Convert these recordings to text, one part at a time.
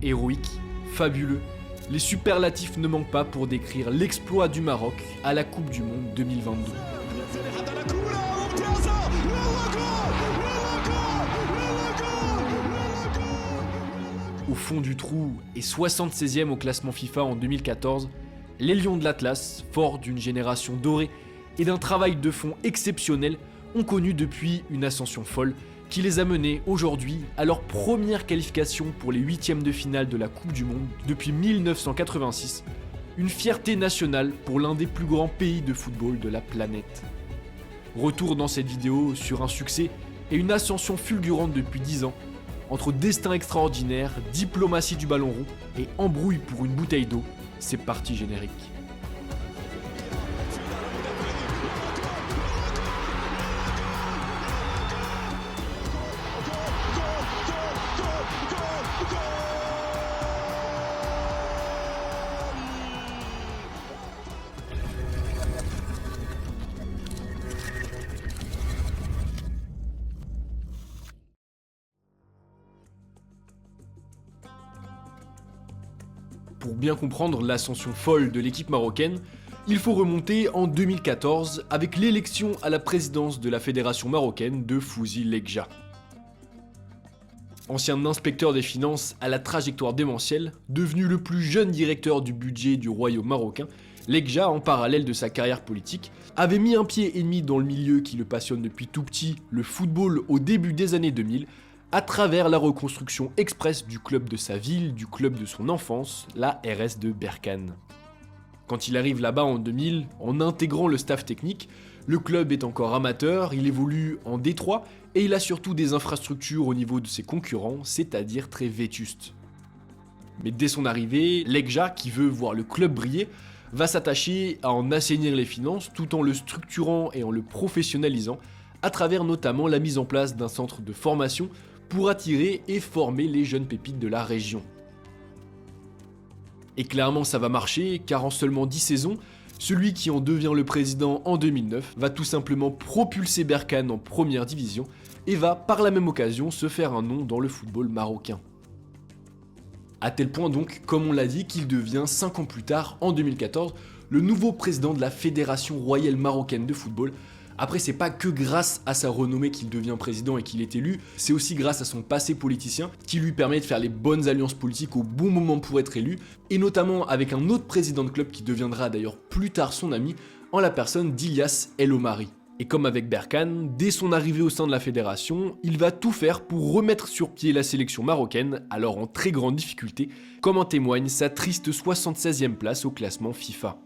héroïque, fabuleux. Les superlatifs ne manquent pas pour décrire l'exploit du Maroc à la Coupe du Monde 2022. Au fond du trou et 76e au classement FIFA en 2014, les Lions de l'Atlas, forts d'une génération dorée et d'un travail de fond exceptionnel, ont connu depuis une ascension folle qui les a menés aujourd'hui à leur première qualification pour les huitièmes de finale de la Coupe du Monde depuis 1986, une fierté nationale pour l'un des plus grands pays de football de la planète. Retour dans cette vidéo sur un succès et une ascension fulgurante depuis 10 ans, entre destin extraordinaire, diplomatie du ballon rond et embrouille pour une bouteille d'eau, c'est parti générique. Pour bien comprendre l'ascension folle de l'équipe marocaine, il faut remonter en 2014 avec l'élection à la présidence de la fédération marocaine de Fouzi Lekja. Ancien inspecteur des finances à la trajectoire démentielle, devenu le plus jeune directeur du budget du royaume marocain, Lekja, en parallèle de sa carrière politique, avait mis un pied et demi dans le milieu qui le passionne depuis tout petit, le football au début des années 2000, à travers la reconstruction express du club de sa ville, du club de son enfance, la RS de Berkane. Quand il arrive là-bas en 2000, en intégrant le staff technique, le club est encore amateur, il évolue en D3 et il a surtout des infrastructures au niveau de ses concurrents, c'est-à-dire très vétustes. Mais dès son arrivée, Lekja, qui veut voir le club briller, va s'attacher à en assainir les finances tout en le structurant et en le professionnalisant, à travers notamment la mise en place d'un centre de formation pour attirer et former les jeunes pépites de la région. Et clairement ça va marcher, car en seulement 10 saisons, celui qui en devient le président en 2009 va tout simplement propulser Berkane en première division et va par la même occasion se faire un nom dans le football marocain. À tel point donc, comme on l'a dit, qu'il devient 5 ans plus tard, en 2014, le nouveau président de la Fédération royale marocaine de football. Après, c'est pas que grâce à sa renommée qu'il devient président et qu'il est élu, c'est aussi grâce à son passé politicien qui lui permet de faire les bonnes alliances politiques au bon moment pour être élu, et notamment avec un autre président de club qui deviendra d'ailleurs plus tard son ami, en la personne d'Ilyas El Omari. Et comme avec Berkane, dès son arrivée au sein de la fédération, il va tout faire pour remettre sur pied la sélection marocaine, alors en très grande difficulté, comme en témoigne sa triste 76e place au classement FIFA.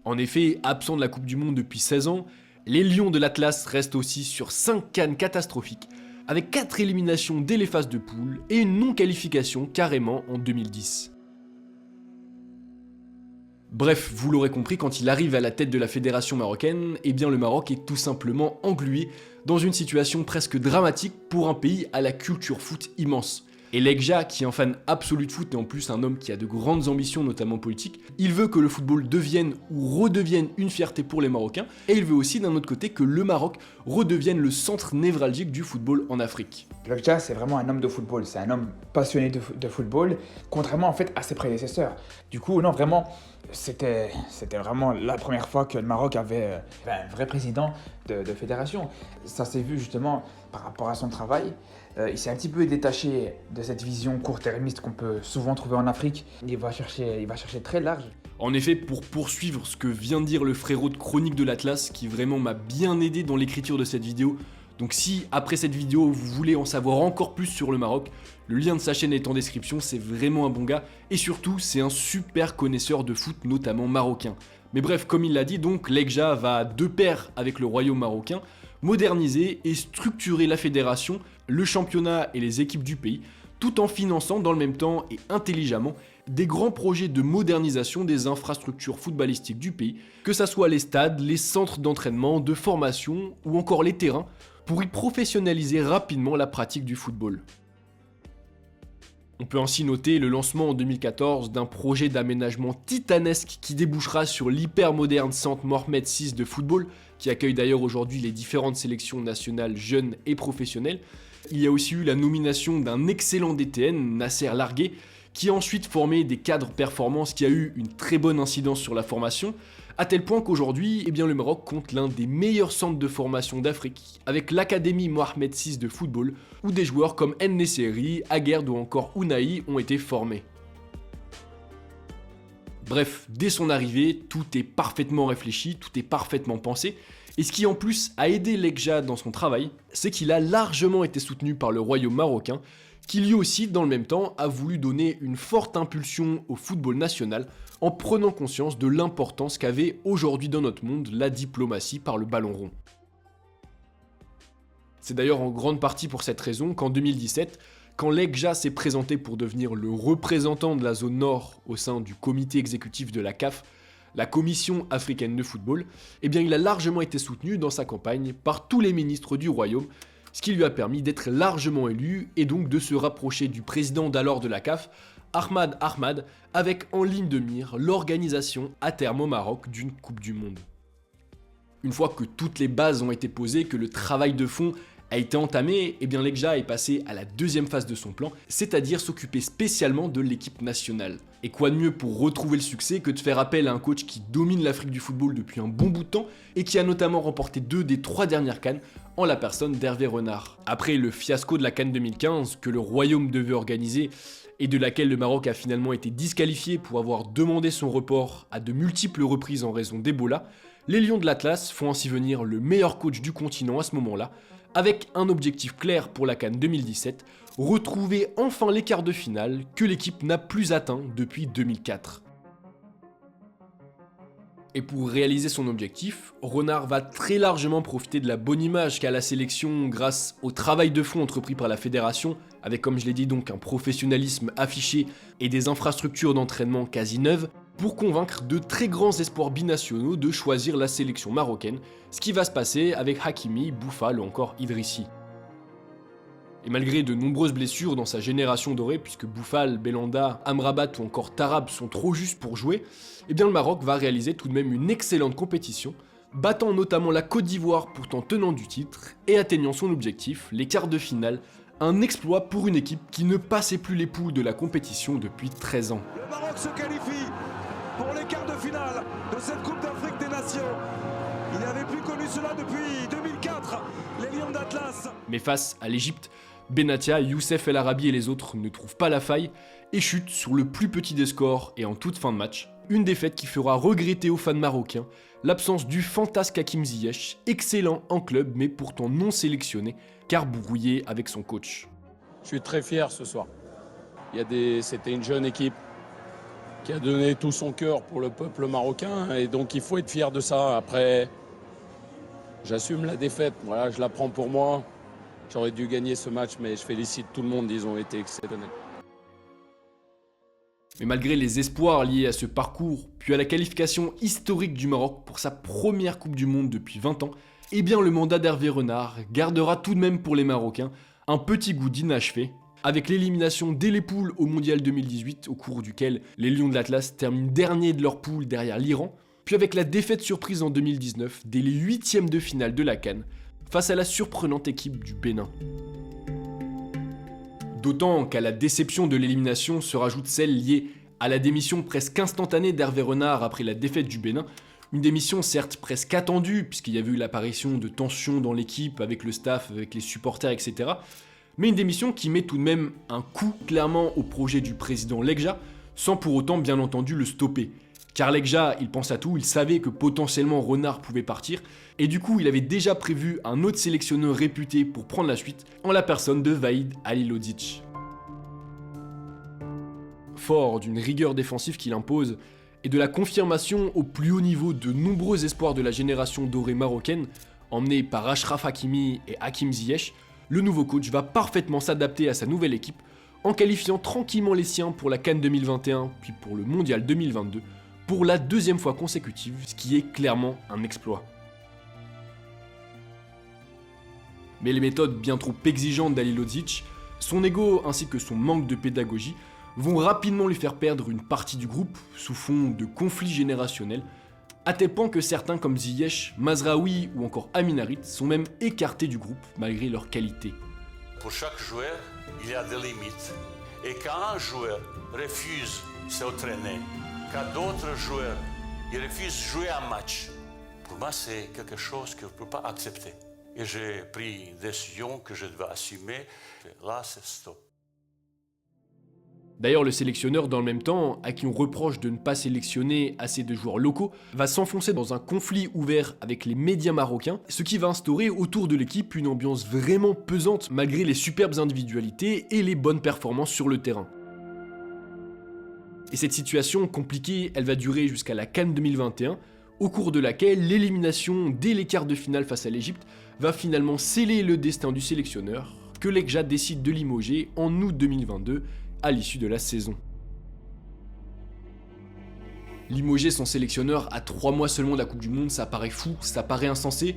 En effet, absent de la Coupe du Monde depuis 16 ans, les Lions de l'Atlas restent aussi sur 5 CAN catastrophiques, avec 4 éliminations dès les phases de poule et une non-qualification carrément en 2010. Bref, vous l'aurez compris, quand il arrive à la tête de la fédération marocaine, eh bien le Maroc est tout simplement englué dans une situation presque dramatique pour un pays à la culture foot immense. Et Lekja, qui est un fan absolu de foot et en plus un homme qui a de grandes ambitions, notamment politiques, il veut que le football devienne ou redevienne une fierté pour les Marocains, et il veut aussi d'un autre côté que le Maroc redevienne le centre névralgique du football en Afrique. Lekja, c'est vraiment un homme de football, c'est un homme passionné de football, contrairement en fait à ses prédécesseurs. Du coup, non, vraiment, c'était vraiment la première fois que le Maroc avait un vrai président de fédération. Ça s'est vu justement par rapport à son travail. Il s'est un petit peu détaché de cette vision court-termiste qu'on peut souvent trouver en Afrique. Il va chercher très large. En effet, pour poursuivre ce que vient de dire le frérot de Chronique de l'Atlas, qui vraiment m'a bien aidé dans l'écriture de cette vidéo, donc si après cette vidéo vous voulez en savoir encore plus sur le Maroc, le lien de sa chaîne est en description, c'est vraiment un bon gars, et surtout c'est un super connaisseur de foot, notamment marocain. Mais bref, comme il l'a dit, donc Lekja va de pair avec le royaume marocain moderniser et structurer la fédération, le championnat et les équipes du pays, tout en finançant dans le même temps et intelligemment des grands projets de modernisation des infrastructures footballistiques du pays, que ça soit les stades, les centres d'entraînement, de formation ou encore les terrains, pour y professionnaliser rapidement la pratique du football. On peut ainsi noter le lancement en 2014 d'un projet d'aménagement titanesque qui débouchera sur l'hyper moderne centre Mohamed VI de football, qui accueille d'ailleurs aujourd'hui les différentes sélections nationales jeunes et professionnelles, Il y a aussi eu la nomination d'un excellent DTN, Nasser Largué, qui a ensuite formé des cadres performants, qui a eu une très bonne incidence sur la formation, à tel point qu'aujourd'hui, le Maroc compte l'un des meilleurs centres de formation d'Afrique, avec l'Académie Mohamed VI de football, où des joueurs comme En-Nesyri, Aguerd ou encore Ounahi ont été formés. Bref, dès son arrivée, tout est parfaitement réfléchi, tout est parfaitement pensé, et ce qui en plus a aidé Lekja dans son travail, c'est qu'il a largement été soutenu par le royaume marocain, qui lui aussi, dans le même temps, a voulu donner une forte impulsion au football national en prenant conscience de l'importance qu'avait aujourd'hui dans notre monde la diplomatie par le ballon rond. C'est d'ailleurs en grande partie pour cette raison qu'en 2017, quand Lekja s'est présenté pour devenir le représentant de la zone nord au sein du comité exécutif de la CAF, la Commission africaine de football, il a largement été soutenu dans sa campagne par tous les ministres du royaume, ce qui lui a permis d'être largement élu et donc de se rapprocher du président d'alors de la CAF, Ahmad Ahmad, avec en ligne de mire l'organisation à terme au Maroc d'une Coupe du Monde. Une fois que toutes les bases ont été posées, que le travail de fond a été entamé, Lekja est passé à la deuxième phase de son plan, c'est-à-dire s'occuper spécialement de l'équipe nationale. Et quoi de mieux pour retrouver le succès que de faire appel à un coach qui domine l'Afrique du football depuis un bon bout de temps et qui a notamment remporté 2 des 3 dernières CAN en la personne d'Hervé Renard. Après le fiasco de la CAN 2015 que le Royaume devait organiser et de laquelle le Maroc a finalement été disqualifié pour avoir demandé son report à de multiples reprises en raison d'Ebola, les Lions de l'Atlas font ainsi venir le meilleur coach du continent à ce moment-là, avec un objectif clair pour la CAN 2017, retrouver enfin les quarts de finale que l'équipe n'a plus atteint depuis 2004. Et pour réaliser son objectif, Renard va très largement profiter de la bonne image qu'a la sélection grâce au travail de fond entrepris par la fédération, avec comme je l'ai dit donc un professionnalisme affiché et des infrastructures d'entraînement quasi neuves, pour convaincre de très grands espoirs binationaux de choisir la sélection marocaine, ce qui va se passer avec Hakimi, Boufal ou encore Idrissi. Et malgré de nombreuses blessures dans sa génération dorée, puisque Boufal, Belhanda, Amrabat ou encore Tarab sont trop justes pour jouer, le Maroc va réaliser tout de même une excellente compétition, battant notamment la Côte d'Ivoire pourtant tenant du titre et atteignant son objectif, les quarts de finale, un exploit pour une équipe qui ne passait plus les poules de la compétition depuis 13 ans. Le Maroc se qualifie pour les quarts de finale de cette Coupe d'Afrique des Nations. Il n'avait plus connu cela depuis 2004, les Lions d'Atlas. Mais face à l'Égypte, Benatia, Youssef El Arabi et les autres ne trouvent pas la faille et chutent sur le plus petit des scores et en toute fin de match. Une défaite qui fera regretter aux fans marocains l'absence du fantasque Hakim Ziyech, excellent en club mais pourtant non sélectionné car brouillé avec son coach. Je suis très fier ce soir. C'était une jeune équipe qui a donné tout son cœur pour le peuple marocain et donc il faut être fier de ça. Après, j'assume la défaite, voilà, je la prends pour moi. J'aurais dû gagner ce match mais je félicite tout le monde, ils ont été exceptionnels. Mais malgré les espoirs liés à ce parcours, puis à la qualification historique du Maroc pour sa première Coupe du Monde depuis 20 ans, le mandat d'Hervé Renard gardera tout de même pour les Marocains un petit goût d'inachevé, avec l'élimination dès les poules au Mondial 2018, au cours duquel les Lions de l'Atlas terminent dernier de leur poule derrière l'Iran, puis avec la défaite surprise en 2019 dès les 8e de finale de la CAN, face à la surprenante équipe du Bénin. D'autant qu'à la déception de l'élimination se rajoute celle liée à la démission presque instantanée d'Hervé Renard après la défaite du Bénin, une démission certes presque attendue puisqu'il y avait eu l'apparition de tensions dans l'équipe avec le staff, avec les supporters, etc. Mais une démission qui met tout de même un coup clairement au projet du président Lekja, sans pour autant bien entendu le stopper. Car Lekja, il pense à tout, il savait que potentiellement Renard pouvait partir, et du coup il avait déjà prévu un autre sélectionneur réputé pour prendre la suite, en la personne de Vahid Halilhodžić. Fort d'une rigueur défensive qu'il impose, et de la confirmation au plus haut niveau de nombreux espoirs de la génération dorée marocaine, emmenés par Achraf Hakimi et Hakim Ziyech, le nouveau coach va parfaitement s'adapter à sa nouvelle équipe, en qualifiant tranquillement les siens pour la CAN 2021, puis pour le Mondial 2022, pour la deuxième fois consécutive, ce qui est clairement un exploit. Mais les méthodes bien trop exigeantes d'Halilhodžić, son ego ainsi que son manque de pédagogie vont rapidement lui faire perdre une partie du groupe sous fond de conflits générationnels, à tel point que certains comme Ziyech, Mazraoui ou encore Amin Harit sont même écartés du groupe malgré leur qualité. pour chaque joueur, il y a des limites. Et quand un joueur refuse de s'entraîner, quand d'autres joueurs refusent de jouer un match, pour moi, c'est quelque chose que je ne peux pas accepter. Et j'ai pris une décision que je devais assumer. Là, c'est stop. D'ailleurs, le sélectionneur, dans le même temps, à qui on reproche de ne pas sélectionner assez de joueurs locaux, va s'enfoncer dans un conflit ouvert avec les médias marocains, ce qui va instaurer autour de l'équipe une ambiance vraiment pesante malgré les superbes individualités et les bonnes performances sur le terrain. Et cette situation compliquée, elle va durer jusqu'à la CAN 2021, au cours de laquelle l'élimination dès les quarts de finale face à l'Égypte va finalement sceller le destin du sélectionneur, que l'Ekja décide de limoger en août 2022, à l'issue de la saison. Limoger son sélectionneur à 3 mois seulement de la Coupe du Monde, ça paraît fou, ça paraît insensé,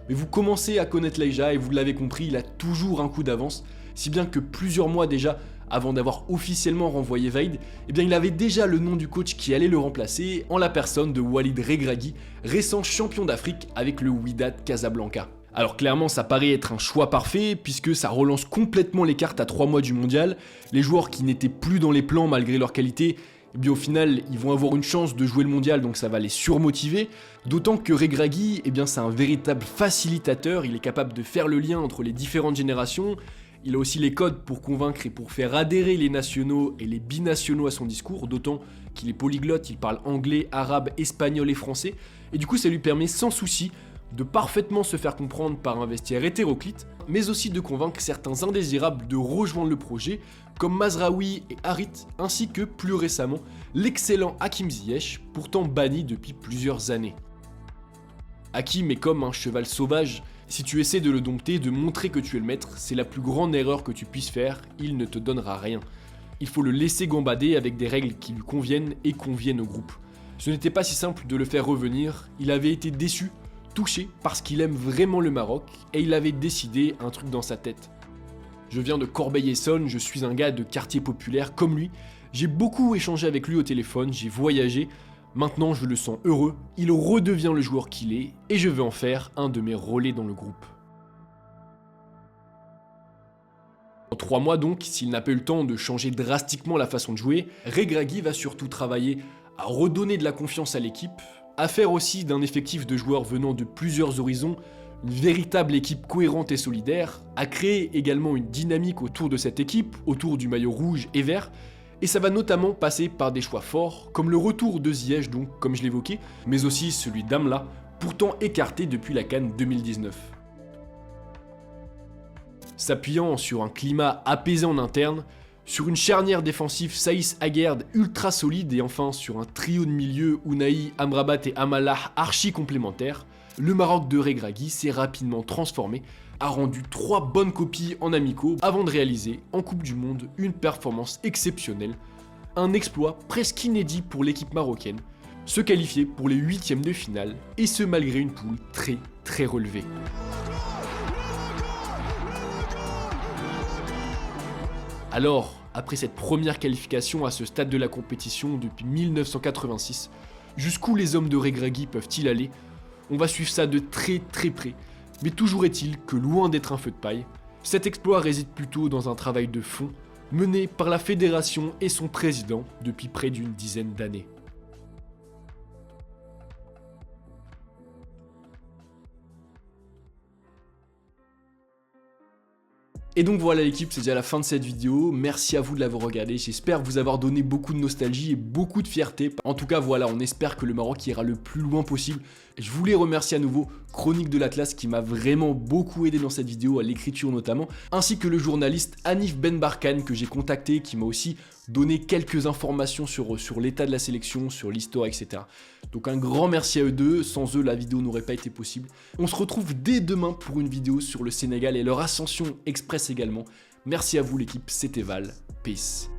mais vous commencez à connaître l'Ekja et vous l'avez compris, il a toujours un coup d'avance, si bien que plusieurs mois déjà, avant d'avoir officiellement renvoyé Vaïd, eh bien il avait déjà le nom du coach qui allait le remplacer en la personne de Walid Regragui, récent champion d'Afrique avec le Wydad Casablanca. Alors clairement ça paraît être un choix parfait puisque ça relance complètement les cartes à 3 mois du mondial, les joueurs qui n'étaient plus dans les plans malgré leur qualité, eh bien au final ils vont avoir une chance de jouer le mondial donc ça va les surmotiver, d'autant que Regragui, eh bien c'est un véritable facilitateur, il est capable de faire le lien entre les différentes générations, il a aussi les codes pour convaincre et pour faire adhérer les nationaux et les binationaux à son discours, d'autant qu'il est polyglotte, il parle anglais, arabe, espagnol et français, et du coup ça lui permet sans souci de parfaitement se faire comprendre par un vestiaire hétéroclite, mais aussi de convaincre certains indésirables de rejoindre le projet, comme Mazraoui et Harit, ainsi que plus récemment l'excellent Hakim Ziyech, pourtant banni depuis plusieurs années. Hakim est comme un cheval sauvage, si tu essaies de le dompter, de montrer que tu es le maître, c'est la plus grande erreur que tu puisses faire, il ne te donnera rien. Il faut le laisser gambader avec des règles qui lui conviennent et conviennent au groupe. Ce n'était pas si simple de le faire revenir, il avait été déçu, touché parce qu'il aime vraiment le Maroc et il avait décidé un truc dans sa tête. Je viens de Corbeil-Essonnes, je suis un gars de quartier populaire comme lui, j'ai beaucoup échangé avec lui au téléphone, j'ai voyagé, maintenant je le sens heureux, il redevient le joueur qu'il est et je veux en faire un de mes relais dans le groupe. En 3 mois donc, s'il n'a pas eu le temps de changer drastiquement la façon de jouer, Regragui va surtout travailler à redonner de la confiance à l'équipe, à faire aussi d'un effectif de joueurs venant de plusieurs horizons une véritable équipe cohérente et solidaire, à créer également une dynamique autour de cette équipe, autour du maillot rouge et vert, et ça va notamment passer par des choix forts, comme le retour de Ziyech donc, comme je l'évoquais, mais aussi celui d'Amla, pourtant écarté depuis la CAN 2019. S'appuyant sur un climat apaisé en interne, sur une charnière défensive Saïs Aguerd ultra solide et enfin sur un trio de milieu Ounahi, Amrabat et Amalah archi complémentaires, le Maroc de Regragui s'est rapidement transformé, a rendu 3 bonnes copies en amicaux avant de réaliser en Coupe du Monde une performance exceptionnelle, un exploit presque inédit pour l'équipe marocaine, se qualifier pour les 8e de finale et ce malgré une poule très relevée. Alors, après cette première qualification à ce stade de la compétition depuis 1986, jusqu'où les hommes de Regragui peuvent-ils aller? On va suivre ça de très près, mais toujours est-il que loin d'être un feu de paille, cet exploit réside plutôt dans un travail de fond, mené par la fédération et son président depuis près d'une dizaine d'années. Et donc voilà l'équipe, c'est déjà la fin de cette vidéo, merci à vous de l'avoir regardé, j'espère vous avoir donné beaucoup de nostalgie et beaucoup de fierté. En tout cas voilà, on espère que le Maroc ira le plus loin possible. Je voulais remercier à nouveau Chronique de l'Atlas qui m'a vraiment beaucoup aidé dans cette vidéo, à l'écriture notamment, ainsi que le journaliste Hanif Ben Barkan que j'ai contacté, qui m'a aussi donné quelques informations sur l'état de la sélection, sur l'histoire, etc. Donc un grand merci à eux deux, sans eux la vidéo n'aurait pas été possible. On se retrouve dès demain pour une vidéo sur le Sénégal et leur ascension express également. Merci à vous l'équipe, c'était Val, peace.